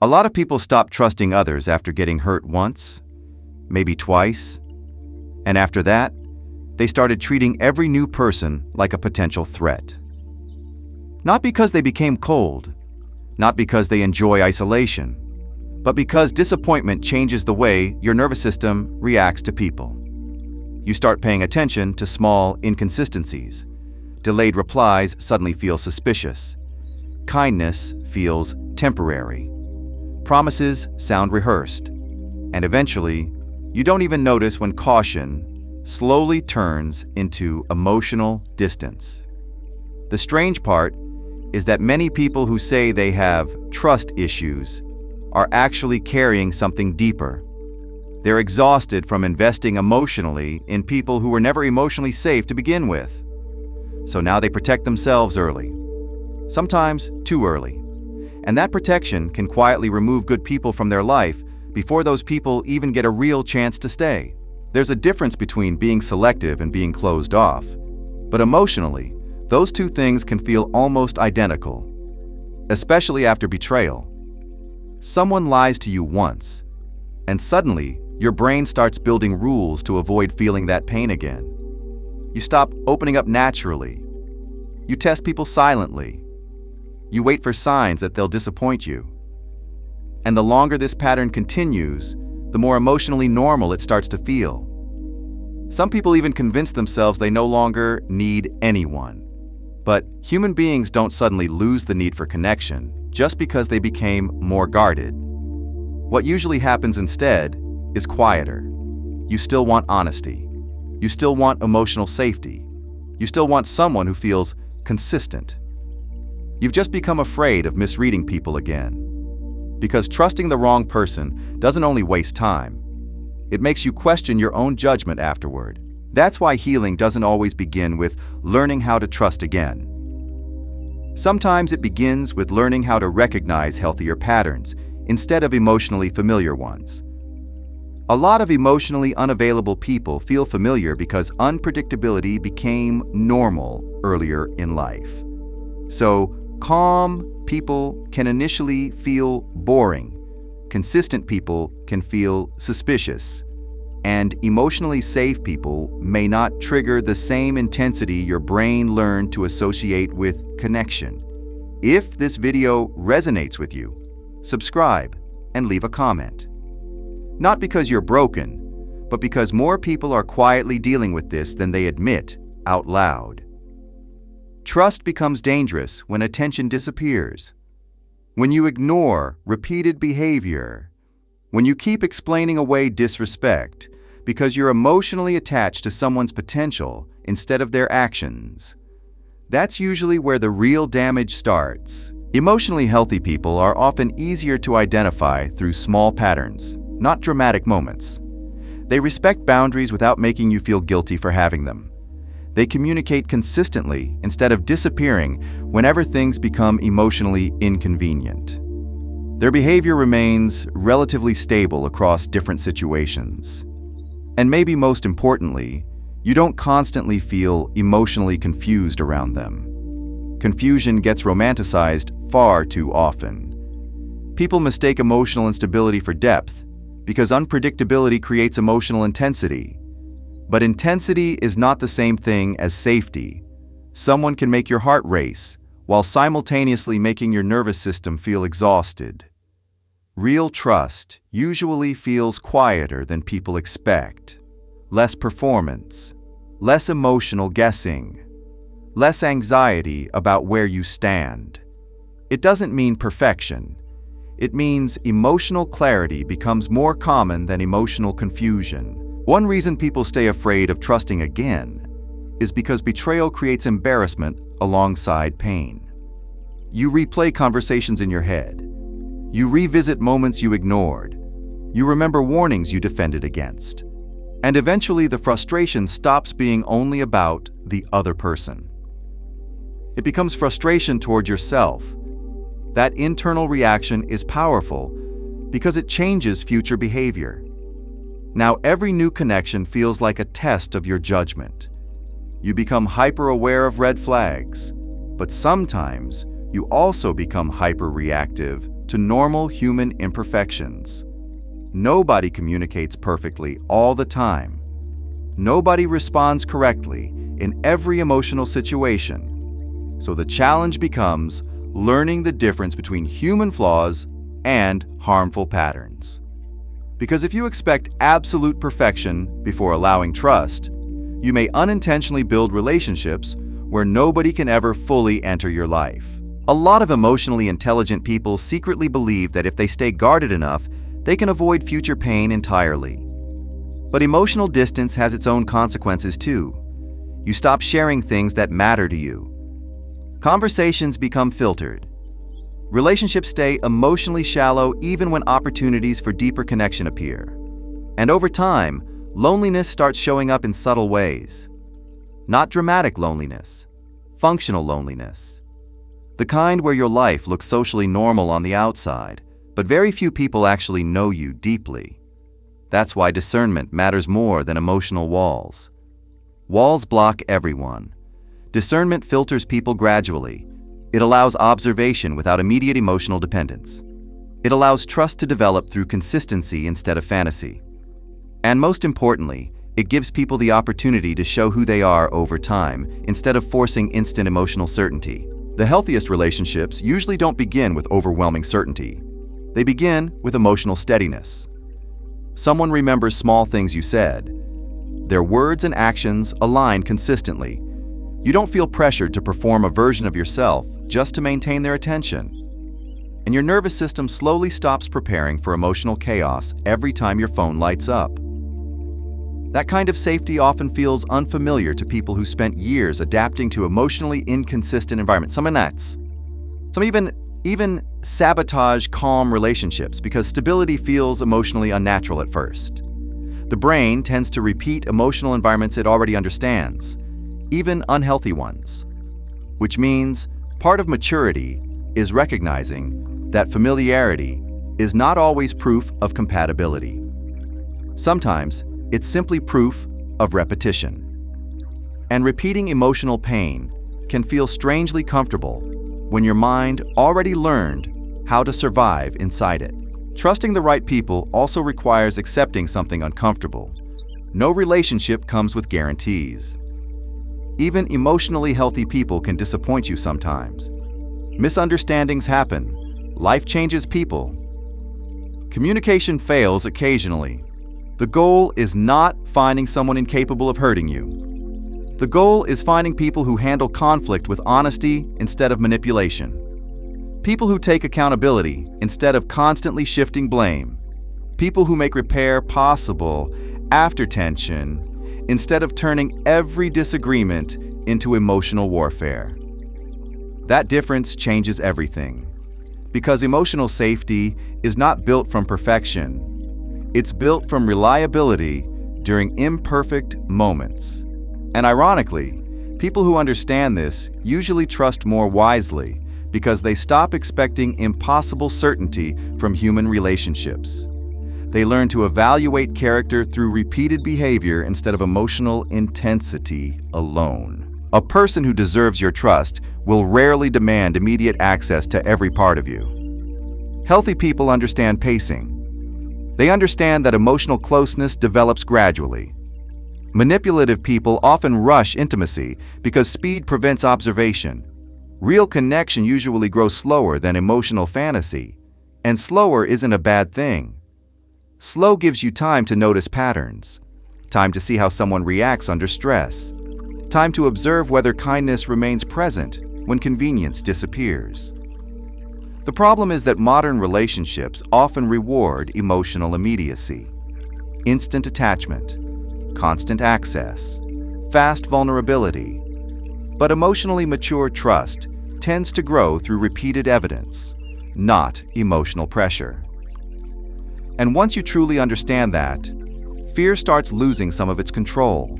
A lot of people stop trusting others after getting hurt once, maybe twice, and after that, they started treating every new person like a potential threat. Not because they became cold, not because they enjoy isolation, but because disappointment changes the way your nervous system reacts to people. You start paying attention to small inconsistencies. Delayed replies suddenly feel suspicious. Kindness feels temporary. Promises sound rehearsed. And eventually, you don't even notice when caution slowly turns into emotional distance. The strange part is that many people who say they have trust issues are actually carrying something deeper. They're exhausted from investing emotionally in people who were never emotionally safe to begin with. So now they protect themselves early, sometimes too early. And that protection can quietly remove good people from their life before those people even get a real chance to stay. There's a difference between being selective and being closed off. But emotionally, those two things can feel almost identical, especially after betrayal. Someone lies to you once, and suddenly your brain starts building rules to avoid feeling that pain again. You stop opening up naturally. You test people silently. You wait for signs that they'll disappoint you. And the longer this pattern continues, the more emotionally normal it starts to feel. Some people even convince themselves they no longer need anyone. But human beings don't suddenly lose the need for connection just because they became more guarded. What usually happens instead is quieter. You still want honesty. You still want emotional safety. You still want someone who feels consistent. You've just become afraid of misreading people again. Because trusting the wrong person doesn't only waste time, it makes you question your own judgment afterward. That's why healing doesn't always begin with learning how to trust again. Sometimes it begins with learning how to recognize healthier patterns instead of emotionally familiar ones. A lot of emotionally unavailable people feel familiar because unpredictability became normal earlier in life. So, calm people can initially feel boring. Consistent people can feel suspicious. And emotionally safe people may not trigger the same intensity your brain learned to associate with connection. If this video resonates with you, subscribe and leave a comment. Not because you're broken, but because more people are quietly dealing with this than they admit out loud. Trust becomes dangerous when attention disappears, when you ignore repeated behavior, when you keep explaining away disrespect because you're emotionally attached to someone's potential instead of their actions. That's usually where the real damage starts. Emotionally healthy people are often easier to identify through small patterns, not dramatic moments. They respect boundaries without making you feel guilty for having them. They communicate consistently instead of disappearing whenever things become emotionally inconvenient. Their behavior remains relatively stable across different situations. And maybe most importantly, you don't constantly feel emotionally confused around them. Confusion gets romanticized far too often. People mistake emotional instability for depth because unpredictability creates emotional intensity. But intensity is not the same thing as safety. Someone can make your heart race while simultaneously making your nervous system feel exhausted. Real trust usually feels quieter than people expect. Less performance, less emotional guessing, less anxiety about where you stand. It doesn't mean perfection. It means emotional clarity becomes more common than emotional confusion. One reason people stay afraid of trusting again is because betrayal creates embarrassment alongside pain. You replay conversations in your head. You revisit moments you ignored. You remember warnings you defended against. And eventually the frustration stops being only about the other person. It becomes frustration toward yourself. That internal reaction is powerful because it changes future behavior. Now every new connection feels like a test of your judgment. You become hyper-aware of red flags, but sometimes you also become hyper-reactive to normal human imperfections. Nobody communicates perfectly all the time. Nobody responds correctly in every emotional situation. So the challenge becomes learning the difference between human flaws and harmful patterns. Because if you expect absolute perfection before allowing trust, you may unintentionally build relationships where nobody can ever fully enter your life. A lot of emotionally intelligent people secretly believe that if they stay guarded enough, they can avoid future pain entirely. But emotional distance has its own consequences too. You stop sharing things that matter to you. Conversations become filtered. Relationships stay emotionally shallow even when opportunities for deeper connection appear. And over time, loneliness starts showing up in subtle ways. Not dramatic loneliness, functional loneliness. The kind where your life looks socially normal on the outside, but very few people actually know you deeply. That's why discernment matters more than emotional walls. Walls block everyone. Discernment filters people gradually. It allows observation without immediate emotional dependence. It allows trust to develop through consistency instead of fantasy. And most importantly, it gives people the opportunity to show who they are over time instead of forcing instant emotional certainty. The healthiest relationships usually don't begin with overwhelming certainty. They begin with emotional steadiness. Someone remembers small things you said. Their words and actions align consistently. You don't feel pressured to perform a version of yourself just to maintain their attention. And your nervous system slowly stops preparing for emotional chaos every time your phone lights up. That kind of safety often feels unfamiliar to people who spent years adapting to emotionally inconsistent environments. Some even sabotage calm relationships because stability feels emotionally unnatural at first. The brain tends to repeat emotional environments it already understands, even unhealthy ones. Which means part of maturity is recognizing that familiarity is not always proof of compatibility. Sometimes it's simply proof of repetition. And repeating emotional pain can feel strangely comfortable when your mind already learned how to survive inside it. Trusting the right people also requires accepting something uncomfortable. No relationship comes with guarantees. Even emotionally healthy people can disappoint you sometimes. Misunderstandings happen. Life changes people. Communication fails occasionally. The goal is not finding someone incapable of hurting you. The goal is finding people who handle conflict with honesty instead of manipulation. People who take accountability instead of constantly shifting blame. People who make repair possible after tension instead of turning every disagreement into emotional warfare. That difference changes everything. Because emotional safety is not built from perfection. It's built from reliability during imperfect moments. And ironically, people who understand this usually trust more wisely because they stop expecting impossible certainty from human relationships. They learn to evaluate character through repeated behavior instead of emotional intensity alone. A person who deserves your trust will rarely demand immediate access to every part of you. Healthy people understand pacing. They understand that emotional closeness develops gradually. Manipulative people often rush intimacy because speed prevents observation. Real connection usually grows slower than emotional fantasy, and slower isn't a bad thing. Slow gives you time to notice patterns, time to see how someone reacts under stress, time to observe whether kindness remains present when convenience disappears. The problem is that modern relationships often reward emotional immediacy, instant attachment, constant access, fast vulnerability. But emotionally mature trust tends to grow through repeated evidence, not emotional pressure. And once you truly understand that, fear starts losing some of its control.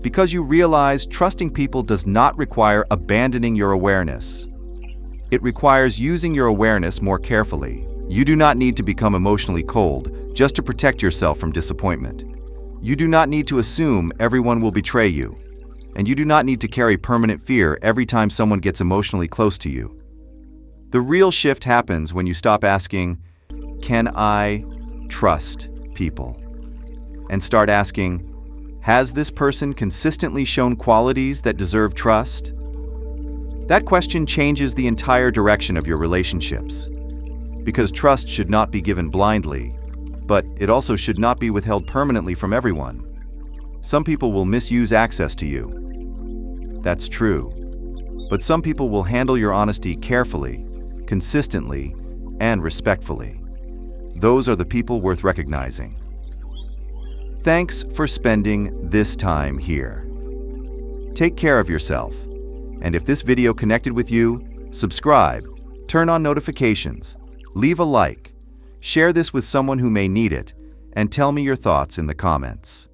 Because you realize trusting people does not require abandoning your awareness. It requires using your awareness more carefully. You do not need to become emotionally cold just to protect yourself from disappointment. You do not need to assume everyone will betray you. And you do not need to carry permanent fear every time someone gets emotionally close to you. The real shift happens when you stop asking, "Can I trust people?" and start asking, "Has this person consistently shown qualities that deserve trust?" That question changes the entire direction of your relationships. Because trust should not be given blindly, but it also should not be withheld permanently from everyone. Some people will misuse access to you. That's true. But some people will handle your honesty carefully, consistently, and respectfully. Those are the people worth recognizing. Thanks for spending this time here. Take care of yourself. And if this video connected with you, subscribe, turn on notifications, leave a like, share this with someone who may need it, and tell me your thoughts in the comments.